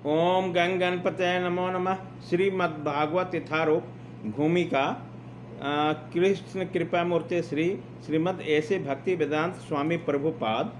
ओम गंग गणपतये नमो नमः। श्रीमद्भागवत यथारूप भूमिका कृष्ण कृपा मूर्ति श्रीमद् ऐसे भक्ति वेदांत स्वामी प्रभुपाद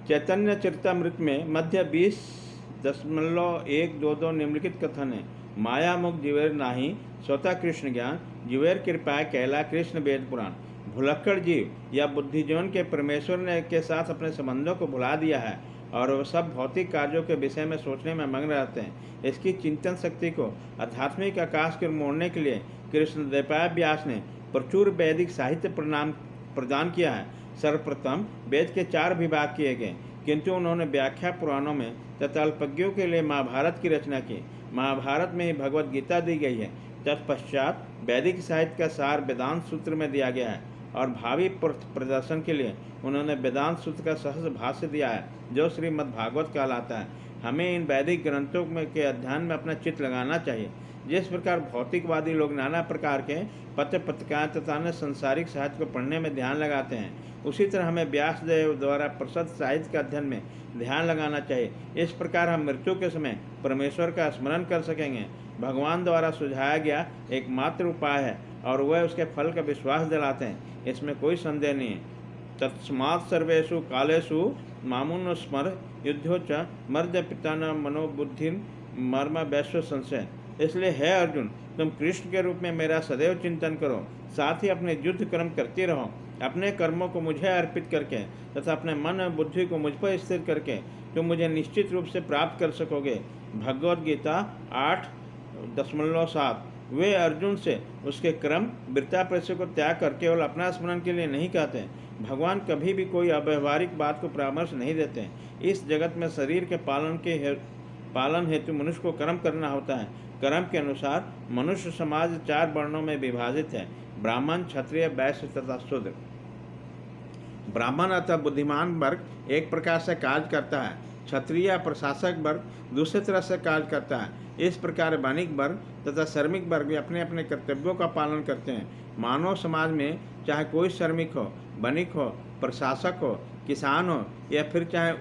चैतन्य चरितमृत में मध्य 20.122 निम्नलिखित कथन है। माया मुख जीवेर नाही स्वतः कृष्ण ज्ञान, जीवेर कृपा कहला कृष्ण वेद पुराण। भुलक्कड़ जीव या बुद्धिजीवन के परमेश्वर ने के साथ अपने संबंधों को भुला दिया है और वह सब भौतिक कार्यों के विषय में सोचने में मग्न रहते हैं। इसकी चिंतन शक्ति को आध्यात्मिक आकाश की ओर मोड़ने के लिए कृष्णद्वैपायन व्यास ने प्रचुर वैदिक साहित्य प्रदान किया है। सर्वप्रथम वेद के 4 विभाग किए गए, किंतु उन्होंने व्याख्या पुराणों में तथा अल्पज्ञों के लिए महाभारत की रचना की। महाभारत में ही भगवत गीता दी गई है। तत्पश्चात वैदिक साहित्य का सार वेदांत सूत्र में दिया गया है और भावी प्रदर्शन के लिए उन्होंने वेदांत सूत्र का सहज भाष्य दिया है, जो श्रीमद्भागवत कहलाता है। हमें इन वैदिक ग्रंथों के अध्ययन में अपना चित्त लगाना चाहिए। जिस प्रकार भौतिकवादी लोग नाना प्रकार के पत्र पत्रिकाएं तथा अन्य संसारिक साहित्य को पढ़ने में ध्यान लगाते हैं, उसी तरह हमें व्यासदेव द्वारा प्रसिद्ध साहित्य के अध्ययन में ध्यान लगाना चाहिए। इस प्रकार हम मृत्यु के समय परमेश्वर का स्मरण कर सकेंगे। भगवान द्वारा सुझाया गया एकमात्र उपाय है और वह उसके फल का विश्वास दिलाते हैं, इसमें कोई संदेह नहीं है। तस्मात् सर्वेषु कालेषु मामुनुस्मर युद्धो च मर्द पिता न मनोबुद्धि मर्म वैश्व संशय। इसलिए हे अर्जुन, तुम कृष्ण के रूप में मेरा सदैव चिंतन करो, साथ ही अपने युद्ध कर्म करते रहो। अपने कर्मों को मुझे अर्पित करके तथा अपने मन और बुद्धि को मुझ पर स्थिर करके तुम मुझे निश्चित रूप से प्राप्त कर सकोगे। भगवद गीता 8.7। वे अर्जुन से उसके क्रम वृत्ता प्रश्न को त्याग कर केवल अपना स्मरण के लिए नहीं कहते। भगवान कभी भी कोई अव्यवहारिक बात को परामर्श नहीं देते। इस जगत में शरीर के पालन हेतु मनुष्य को कर्म करना होता है। कर्म के अनुसार मनुष्य समाज 4 वर्णों में विभाजित है: ब्राह्मण, क्षत्रिय, वैश्य तथा शूद्र। ब्राह्मण अथवा बुद्धिमान वर्ग एक प्रकार से कार्य करता है, क्षत्रिय प्रशासक वर्ग दूसरे तरह से कार्य करता है। इस प्रकार वणिक वर्ग तथा श्रमिक वर्ग भी अपने अपने कर्तव्यों का पालन करते हैं। मानव समाज में चाहे कोई श्रमिक हो, वणिक हो, प्रशासक हो, किसान हो या फिर चाहे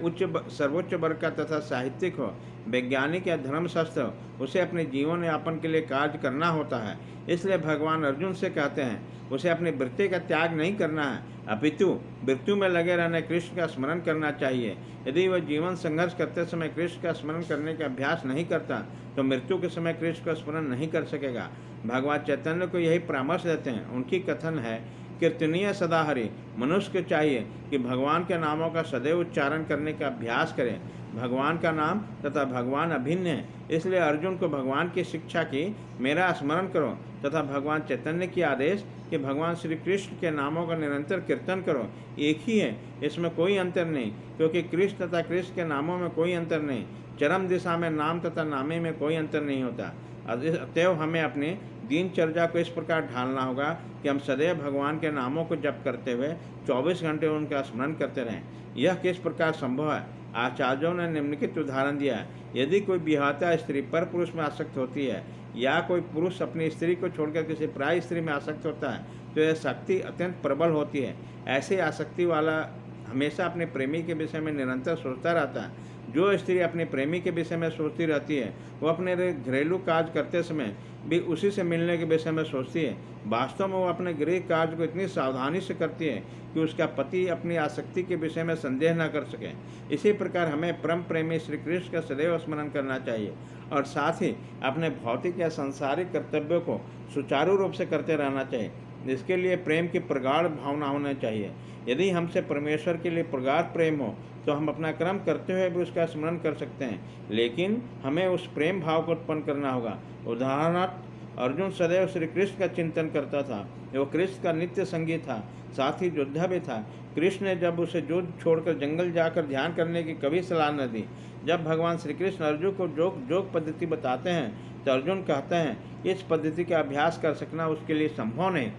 सर्वोच्च वर्ग का तथा साहित्यिक हो, वैज्ञानिक या धर्मशास्त्र हो, उसे अपने जीवन यापन के लिए कार्य करना होता है। इसलिए भगवान अर्जुन से कहते हैं उसे अपनी वृत्ति का त्याग नहीं करना है, अपितु मृत्यु में लगे रहने कृष्ण का स्मरण करना चाहिए। यदि वह जीवन संघर्ष करते समय कृष्ण का स्मरण करने का अभ्यास नहीं करता तो मृत्यु के समय कृष्ण का स्मरण नहीं कर सकेगा। भगवान चैतन्य को यही परामर्श देते हैं। उनकी कथन है, कीर्तनीय सदा हरि। मनुष्य को चाहिए कि भगवान के नामों का सदैव उच्चारण करने का अभ्यास करें। भगवान का नाम तथा भगवान अभिन्न है, इसलिए अर्जुन को भगवान की शिक्षा की मेरा स्मरण करो तथा भगवान चैतन्य की आदेश कि भगवान श्री कृष्ण के नामों का निरंतर कीर्तन करो एक ही है, इसमें कोई अंतर नहीं, क्योंकि कृष्ण तथा कृष्ण के नामों में कोई अंतर नहीं। चरम दिशा में नाम तथा नामे में कोई अंतर नहीं होता। अतएव हमें अपनी दिनचर्या को इस प्रकार ढालना होगा कि हम सदैव भगवान के नामों को जप करते हुए 24 घंटे उनका स्मरण करते रहें। यह किस प्रकार संभव है? आचार्यों ने निम्नलिखित उदाहरण दिया है। यदि कोई विवाहिता स्त्री पर पुरुष में आसक्त होती है या कोई पुरुष अपनी स्त्री को छोड़कर किसी प्राय स्त्री में आसक्त होता है तो यह शक्ति अत्यंत प्रबल होती है। ऐसी आसक्ति वाला हमेशा अपने प्रेमी के विषय में निरंतर सोचता रहता है। जो स्त्री अपने प्रेमी के विषय में सोचती रहती है वो अपने घरेलू कार्य करते समय भी उसी से मिलने के विषय में सोचती है। वास्तव में वो अपने गृह कार्य को इतनी सावधानी से करती है कि उसका पति अपनी आसक्ति के विषय में संदेह न कर सके। इसी प्रकार हमें परम प्रेमी श्री कृष्ण का सदैव स्मरण करना चाहिए और साथ ही अपने भौतिक या सांसारिक कर्तव्यों को सुचारू रूप से करते रहना चाहिए। इसके लिए प्रेम की प्रगाढ़ भावना होनी चाहिए। यदि हमसे परमेश्वर के लिए प्रगाढ़ प्रेम हो तो हम अपना कर्म करते हुए भी उसका स्मरण कर सकते हैं, लेकिन हमें उस प्रेम भाव को उत्पन्न करना होगा। उदाहरणार्थ अर्जुन सदैव श्री कृष्ण का चिंतन करता था। वो कृष्ण का नित्य संगी था, साथ ही योद्धा भी था। कृष्ण ने जब उसे युद्ध छोड़कर जंगल जाकर ध्यान करने की कभी सलाह न दी। जब भगवान श्री कृष्ण अर्जुन को योग पद्धति बताते हैं तो अर्जुन कहते हैं इस पद्धति का अभ्यास कर सकना उसके लिए संभव नहीं।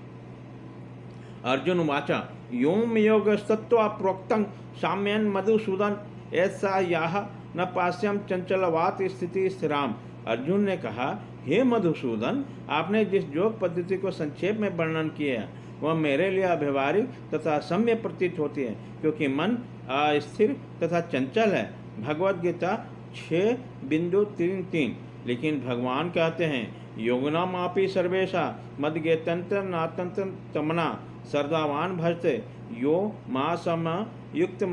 अर्जुन वाचा योम योगस्तत्वा प्रोक्तं साम्यन मधुसूदन ऐसा याह न पास्यम चंचलवात स्थिति स्थिराम। अर्जुन ने कहा, हे मधुसूदन, आपने जिस योग पद्धति को संक्षेप में वर्णन किया वह मेरे लिए अव्यवहारिक तथा असम्य प्रतीत होती है, क्योंकि मन अस्थिर तथा चंचल है। भगवद गीता 6:3:3। लेकिन भगवान कहते हैं योगनामापि सर्वेशा मद्गेतंत्र नातंत्र तमना श्रद्धावान भजते यो मा सम युक्त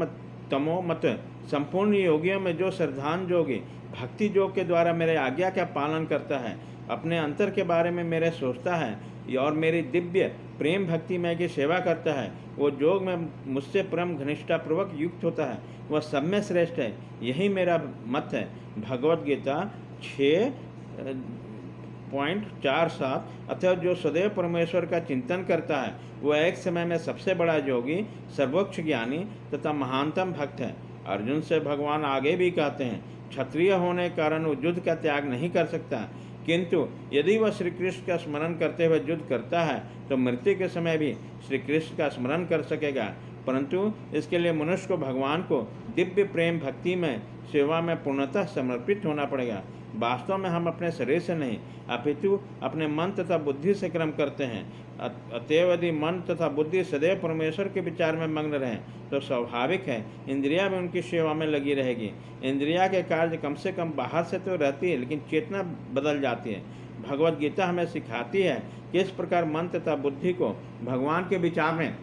तमो मत। संपूर्ण योगियों में जो श्रद्धान जोगी भक्ति योग के द्वारा मेरे आज्ञा का पालन करता है, अपने अंतर के बारे में मेरे सोचता है और मेरी दिव्य प्रेम भक्ति में की सेवा करता है, वो योग में मुझसे परम घनिष्ठतापूर्वक युक्त होता है, वह सब में श्रेष्ठ है। यही मेरा मत है। भगवद गीता 6:47। अतः जो सदैव परमेश्वर का चिंतन करता है वह एक समय में सबसे बड़ा योगी, सर्वोच्च ज्ञानी तथा महानतम भक्त है। अर्जुन से भगवान आगे भी कहते हैं क्षत्रिय होने के कारण वो युद्ध का त्याग नहीं कर सकता, किंतु यदि वह श्री कृष्ण का स्मरण करते हुए युद्ध करता है तो मृत्यु के समय भी श्री कृष्ण का स्मरण कर सकेगा। परंतु इसके लिए मनुष्य को भगवान को दिव्य प्रेम भक्ति में सेवा में पूर्णतः समर्पित होना पड़ेगा। वास्तव में हम अपने शरीर से नहीं अपितु अपने मन तथा बुद्धि से कर्म करते हैं। अतएव यदि मन तथा बुद्धि सदैव परमेश्वर के विचार में मग्न रहें तो स्वाभाविक है इंद्रिया भी उनकी सेवा में लगी रहेगी। इंद्रिया के कार्य कम से कम बाहर से तो रहती है, लेकिन चेतना बदल जाती है। भगवद गीता हमें सिखाती है कि इस प्रकार मन तथा बुद्धि को भगवान के विचार में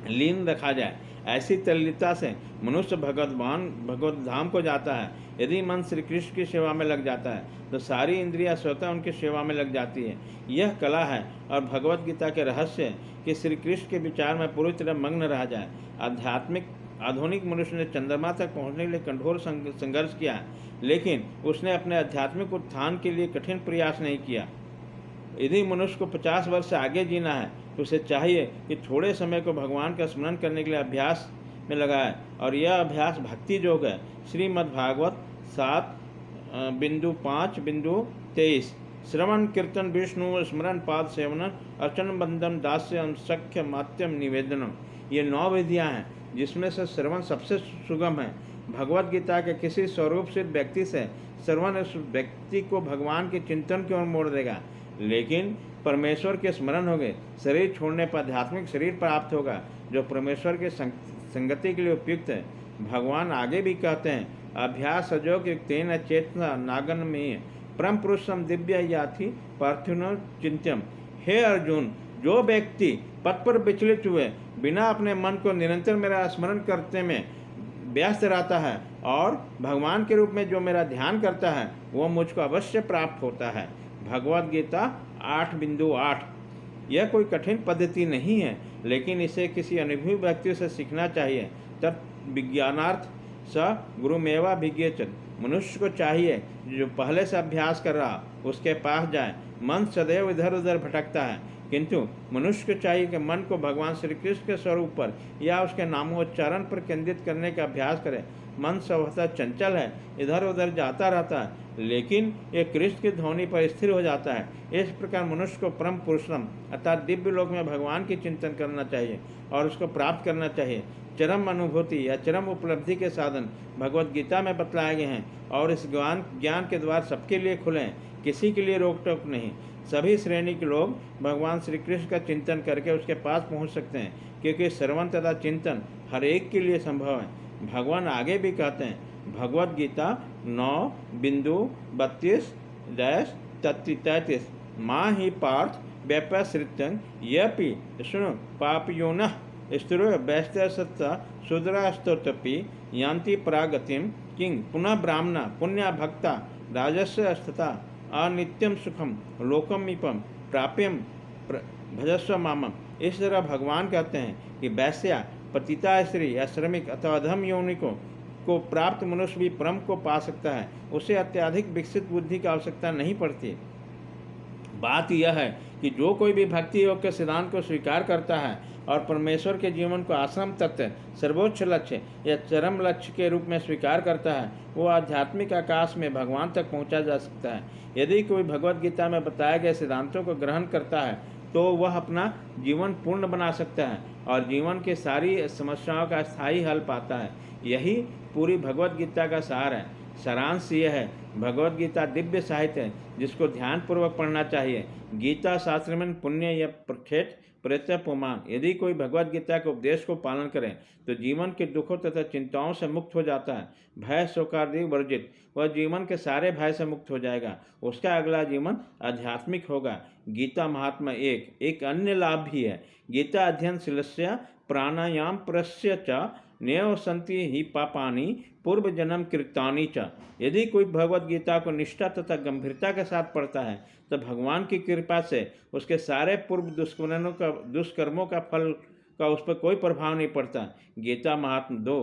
लीन रखा जाए। ऐसी तल्लीनता से मनुष्य भगवत धाम को जाता है। यदि मन श्री कृष्ण की सेवा में लग जाता है तो सारी इंद्रियां स्वतः उनकी सेवा में लग जाती है। यह कला है और भगवत गीता के रहस्य कि श्री कृष्ण के विचार में पूरी तरह मग्न रह जाए। आधुनिक मनुष्य ने चंद्रमा तक पहुंचने के लिए कठोर संघर्ष किया, लेकिन उसने अपने आध्यात्मिक उत्थान के लिए कठिन प्रयास नहीं किया। यदि मनुष्य को 50 वर्ष से आगे जीना है तो उसे चाहिए कि थोड़े समय को भगवान का स्मरण करने के लिए अभ्यास में लगाए, और यह अभ्यास भक्ति योग है। श्रीमद्भागवत 7:5:23। श्रवण कीर्तन विष्णु स्मरण पाद सेवनम अर्चन बंदम दास्य सख्य मात्यम निवेदनम। ये 9 विधियाँ हैं जिसमें से श्रवण सबसे सुगम है। भगवत गीता के किसी स्वरूप सिद्ध व्यक्ति से श्रवण उस व्यक्ति को भगवान के चिंतन की ओर मोड़ देगा, लेकिन परमेश्वर के स्मरण होंगे। शरीर छोड़ने पर आध्यात्मिक शरीर प्राप्त होगा जो परमेश्वर के संगति के लिए उपयुक्त है। भगवान आगे भी कहते हैं अभ्यास सजोग युक्तेन चेतना नागनमेय परम पुरुषम दिव्य याथी पार्थिनो चिंत्यम। हे अर्जुन, जो व्यक्ति पथ पर विचलित हुए बिना अपने मन को निरंतर मेरा स्मरण करते में व्यस्त रहता है और भगवान के रूप में जो मेरा ध्यान करता है वह मुझको अवश्य प्राप्त होता है। भगवद गीता 8:8। यह कोई कठिन पद्धति नहीं है, लेकिन इसे किसी अनुभवी व्यक्ति से सीखना चाहिए। तत् विज्ञानार्थ स गुरुमेवा भिज्ञेचन। मनुष्य को चाहिए जो पहले से अभ्यास कर रहा उसके पास जाए। मन सदैव इधर उधर भटकता है, किंतु मनुष्य को चाहिए कि मन को भगवान श्री कृष्ण के स्वरूप पर या उसके नामोच्चारण पर केंद्रित करने का अभ्यास करे। मन स्वतः चंचल है, इधर उधर जाता रहता है, लेकिन ये कृष्ण की ध्वनि पर स्थिर हो जाता है। इस प्रकार मनुष्य को परम पुरुषम अर्थात दिव्य लोक में भगवान की चिंतन करना चाहिए और उसको प्राप्त करना चाहिए। चरम अनुभूति या चरम उपलब्धि के साधन भगवत गीता में बतलाए गए हैं और इस ज्ञान के द्वार सबके लिए खुले हैं, किसी के लिए रोक टोक नहीं। सभी श्रेणी के लोग भगवान श्री कृष्ण का चिंतन करके उसके पास पहुंच सकते हैं, क्योंकि श्रवण तथा चिंतन हर एक के लिए संभव है। भगवान आगे भी कहते हैं भगवद गीता 9:32-33 माँ ही पार्थ व्यपसृत्यं यपि सुनो पापयोनः स्थिरो व्यस्त सत्ता शूद्रास्तोतपि यान्ति परागतिं किं पुनः ब्राह्मणा पुण्या भक्ता राजस्य स्थिता अनित्यम सुखम लोकमीपम प्राप्यम भजस्व मामम। इस तरह भगवान कहते हैं कि वैश्या, पतिता स्त्री या श्रमिक अथवा अधम यौनिकों को प्राप्त मनुष्य भी परम को पा सकता है। उसे अत्यधिक विकसित बुद्धि की आवश्यकता नहीं पड़ती। बात यह है कि जो कोई भी भक्ति योग के सिद्धांत को स्वीकार करता है और परमेश्वर के जीवन को आश्रम तत्व, सर्वोच्च लक्ष्य या चरम लक्ष्य के रूप में स्वीकार करता है, वो आध्यात्मिक आकाश में भगवान तक पहुंचा जा सकता है। यदि कोई भगवद गीता में बताए गए सिद्धांतों को ग्रहण करता है तो वह अपना जीवन पूर्ण बना सकता है और जीवन की सारी समस्याओं का स्थायी हल पाता है। यही पूरी भगवद गीता का सार है। सारांश यह है, भगवद गीता दिव्य साहित्य है जिसको ध्यानपूर्वक पढ़ना चाहिए। गीता शास्त्र में पुण्य या प्रक्षेत्र प्रत्यय पुमान। यदि कोई भगवद गीता के उपदेश को पालन करे तो जीवन के दुखों तथा चिंताओं से मुक्त हो जाता है। भय शोकादि वर्जित, वह जीवन के सारे भय से मुक्त हो जाएगा। उसका अगला जीवन आध्यात्मिक होगा। गीता महात्मा एक अन्य लाभ भी है। गीता अध्ययन शीलस्य प्राणायाम प्रस्य च नैव सन्ति ही पापानि पूर्व जन्म कृतानि च। यदि कोई भगवद गीता को निष्ठा तथा गंभीरता के साथ पढ़ता है तो भगवान की कृपा से उसके सारे पूर्व दुष्कर्मों का फल का उस पर कोई प्रभाव नहीं पड़ता। गीता महात्मा 2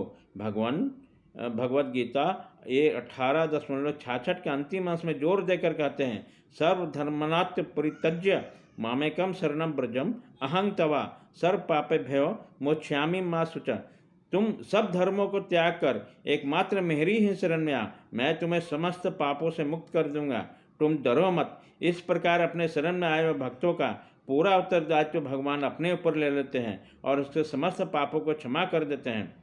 भगवद गीता ये 18.66 के अंतिम अंश में जोर देकर कहते हैं, सर्वधर्मनात् परित्यज्य मामेकम शरणम ब्रजम अहं तवा सर्व पापेभ्यो मोक्ष्यामि मा शुचा। तुम सब धर्मों को त्याग कर एकमात्र मेरी ही शरण में आ, मैं तुम्हें समस्त पापों से मुक्त कर दूंगा, तुम डरो मत। इस प्रकार अपने शरण में आए हुए भक्तों का पूरा उत्तरदायित्व भगवान अपने ऊपर ले लेते हैं और उसके समस्त पापों को क्षमा कर देते हैं।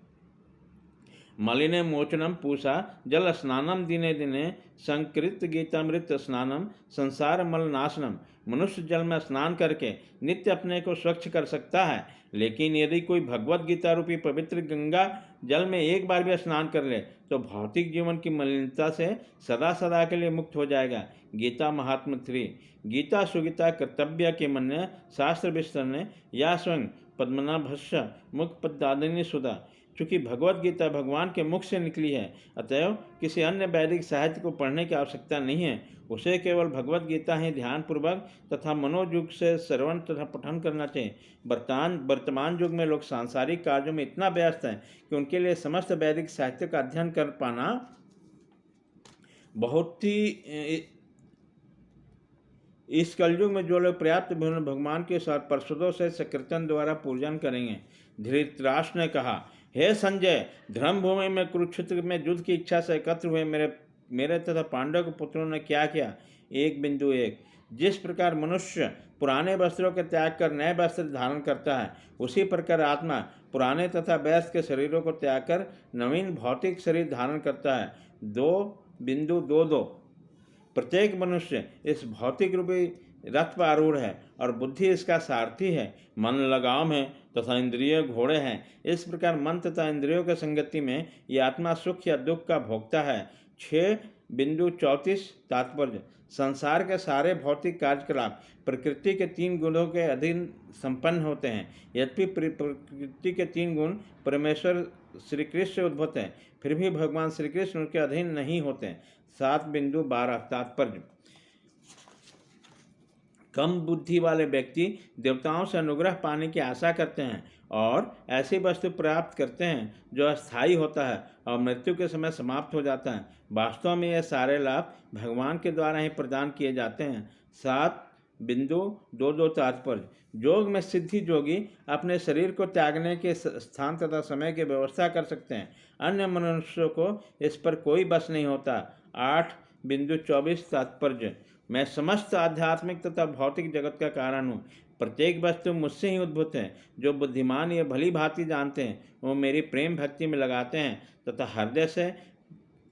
मलिने मोचनम पूषा जल स्नानम दिने दिने संकृत गीतामृत स्नानम संसार मल नाशनम। मनुष्य जल में स्नान करके नित्य अपने को स्वच्छ कर सकता है, लेकिन यदि कोई भगवत गीता रूपी पवित्र गंगा जल में एक बार भी स्नान कर ले तो भौतिक जीवन की मलिनता से सदा सदा के लिए मुक्त हो जाएगा। गीता महात्मा 3 गीता सुगीता कर्तव्य के मन्य शास्त्र विस्तरने या स्वयं पद्मनाभस्य मुख पदादिनी सुधा। चूँकि भगवद गीता भगवान के मुख से निकली है, अतएव किसी अन्य वैदिक साहित्य को पढ़ने की आवश्यकता नहीं है। उसे केवल भगवद गीता ही ध्यानपूर्वक तथा मनोयुग से श्रवण तथा पठन करना चाहिए। वर्तमान युग में लोग सांसारिक कार्यों में इतना व्यस्त हैं कि उनके लिए समस्त वैदिक साहित्य का अध्ययन कर पाना बहुत ही इस कलयुग में जो लोग पर्याप्त भगवान के साथ पार्षदों से सकीर्तन द्वारा पूजन करेंगे। धृतराष्ट्र ने कहा, हे संजय, धर्मभूमि में कुरुक्षेत्र में युद्ध की इच्छा से एकत्र हुए मेरे तथा पांडव के पुत्रों ने क्या किया। 1.1 जिस प्रकार मनुष्य पुराने वस्त्रों के त्याग कर नए वस्त्र धारण करता है, उसी प्रकार आत्मा पुराने तथा व्यस्त के शरीरों को त्याग कर नवीन भौतिक शरीर धारण करता है। 2.22 प्रत्येक मनुष्य इस भौतिक रूपी रथ पर आरूढ़ है और बुद्धि इसका सारथी है। मन लगाम है तथा इंद्रिय घोड़े हैं। इस प्रकार मन तथा इंद्रियों के संगति में ये आत्मा सुख या दुख का भोगता है। 6.34 तात्पर्य संसार के सारे भौतिक कार्यकलाप प्रकृति के 3 गुणों के अधीन संपन्न होते हैं। यद्यपि प्रकृति के 3 गुण परमेश्वर श्री कृष्ण से उद्भूत हैं, फिर भी भगवान श्री कृष्ण उनके अधीन नहीं होते। 7.12 तात्पर्य कम बुद्धि वाले व्यक्ति देवताओं से अनुग्रह पाने की आशा करते हैं और ऐसी वस्तु प्राप्त करते हैं जो अस्थायी होता है और मृत्यु के समय समाप्त हो जाता है। वास्तव में ये सारे लाभ भगवान के द्वारा ही प्रदान किए जाते हैं। 7.22 तात्पर्य योग में सिद्धि योगी अपने शरीर को त्यागने के स्थान तथा समय की व्यवस्था कर सकते हैं। अन्य मनुष्यों को इस पर कोई बस नहीं होता। 8.24 तात्पर्य मैं समस्त आध्यात्मिक तथा भौतिक जगत का कारण हूँ। प्रत्येक वस्तु मुझसे ही उद्भूत है। जो बुद्धिमान ये भली भांति जानते हैं वो मेरी प्रेम भक्ति में लगाते हैं तथा हृदय से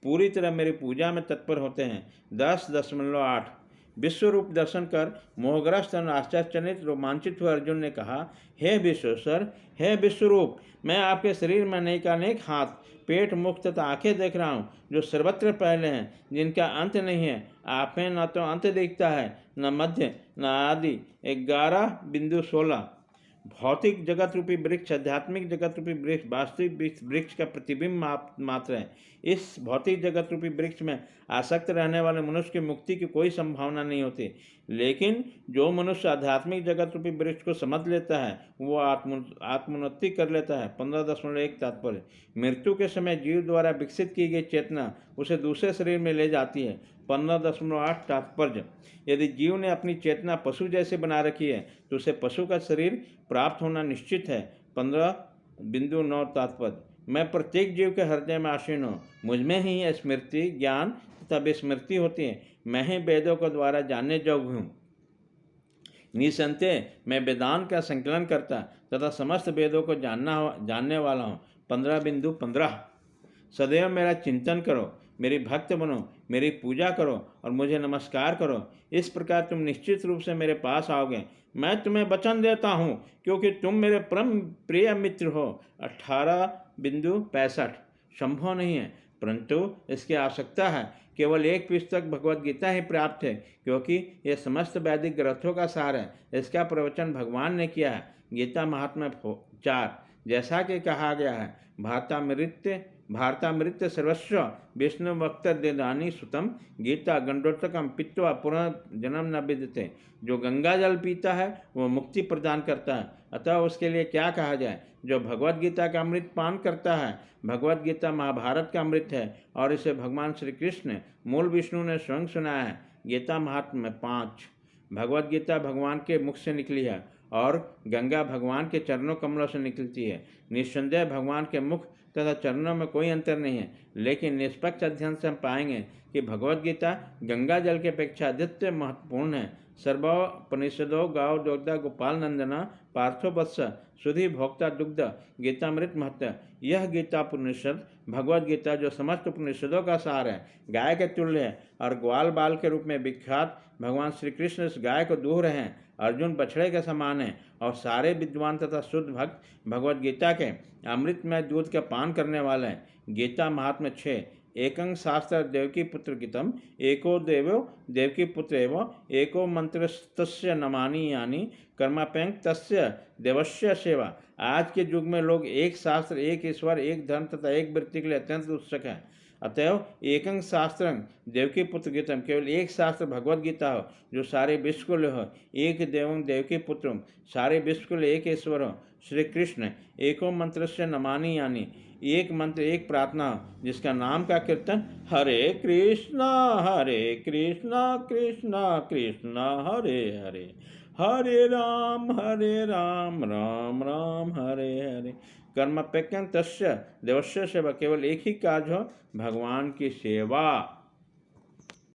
पूरी तरह मेरी पूजा में तत्पर होते हैं। 10.8 विश्वरूप दर्शन कर मोहग्रस्त और आश्चर्यचकित रोमांचित हुए अर्जुन ने कहा, हे विश्वेश्वर, हे विश्वरूप, मैं आपके शरीर में अनेक हाथ, पेट, मुख तथा आंखें देख रहा हूँ जो सर्वत्र पहले हैं, जिनका अंत नहीं है। आप में न तो अंत दिखता है, न मध्य, न आदि। 11.16 भौतिक जगत रूपी वृक्ष आध्यात्मिक जगत रूपी वृक्ष वास्तविक वृक्ष का प्रतिबिंब मात्र है। इस भौतिक जगत रूपी वृक्ष में आसक्त रहने वाले मनुष्य की मुक्ति की कोई संभावना नहीं होती, लेकिन जो मनुष्य आध्यात्मिक जगत रूपी वृक्ष को समझ लेता है वो आत्मोन्नति कर लेता है। 15.1 तात्पर्य मृत्यु के समय जीव द्वारा विकसित की गई चेतना उसे दूसरे शरीर में ले जाती है। 15.8 तात्पर्य यदि जीव ने अपनी चेतना पशु जैसे बना रखी है तो उसे पशु का शरीर प्राप्त होना निश्चित है। 15.9 तात्पर्य मैं प्रत्येक जीव के हृदय में आसीन हूँ। मुझमें ही स्मृति, ज्ञान तथा विस्मृति होती है। मैं ही वेदों के द्वारा जानने योग्य हूँ। निसंदेह मैं वेदांत का संकलन करता तथा समस्त वेदों को जानने वाला हूँ। 15.15 सदैव मेरा चिंतन करो, मेरी भक्त बनो, मेरी पूजा करो और मुझे नमस्कार करो। इस प्रकार तुम निश्चित रूप से मेरे पास आओगे। मैं तुम्हें वचन देता हूँ, क्योंकि तुम मेरे परम प्रिय मित्र हो। 18:65 संभव नहीं है, परंतु इसकी आवश्यकता है। केवल एक पुस्तक भगवद गीता ही पर्याप्त है, क्योंकि यह समस्त वैदिक ग्रंथों का सार है। इसका प्रवचन भगवान ने किया है। गीता महात्म्य 4, जैसा कि कहा गया है, भारतामृत्य सर्वस्व विष्णु वक्त देदानी सुतम गीता गंडोत्तकम पित्वा पुनः जन्म न विद्यते। जो गंगा जल पीता है वह मुक्ति प्रदान करता है, अतः उसके लिए क्या कहा जाए। जो भगवद गीता का अमृत पान करता है, भगवद गीता महाभारत का अमृत है और इसे भगवान श्री कृष्ण मूल विष्णु ने स्वयं सुनाया है। गीता महात्म्य 5, भगवद गीता भगवान के मुख से निकली है और गंगा भगवान के चरणों कमलों से निकलती है। निस्संदेह भगवान के मुख तथा चरणों में कोई अंतर नहीं है, लेकिन निष्पक्ष अध्ययन से हम पाएंगे कि भगवद गीता गंगा जल के अपेक्षा अधिक महत्वपूर्ण है। सर्वोपनिषदो गाव दुग्ध गोपाल नंदना पार्थो वत्स सुधी भोक्ता दुग्ध गीतामृत महत्व। यह गीता उपनिषद भगवद गीता जो समस्त उपनिषदों का सार है, गाय के तुल्य है और ग्वाल बाल के रूप में विख्यात भगवान श्री कृष्ण इस गाय को दूह रहे हैं। अर्जुन बछड़े के समान है और सारे विद्वान तथा शुद्ध भक्त भगवद गीता के अमृतमय दूध का पान करने वाले हैं। गीता महात्म्य 6, एकं शास्त्र देवकी पुत्र गीतम एको देवो देवकी पुत्र एवं एको मंत्रस्तस्य नमानि यानी कर्मापेंग तस्य देवस्य सेवा। आज के युग में लोग एक शास्त्र, एक ईश्वर, एक धर्म तथा एक वृत्ति के लिए अत्यंत उत्सुक हैं। अतएव एकं शास्त्रं देवकी पुत्र गीतम, केवल एक शास्त्र भगवद गीता हो जो सारे विश्व को ले हो। एक देवं देवकी पुत्रम, सारे विश्व को ले एक ईश्वर हो श्री कृष्ण। एको मंत्र से नमानि यानी, एक मंत्र, एक प्रार्थना जिसका नाम का कीर्तन हरे कृष्णा कृष्णा कृष्णा हरे हरे, हरे राम राम राम हरे हरे। कर्मपेक्यं तस्य देवस्य सेवा, केवल एक ही कार्य हो भगवान की सेवा।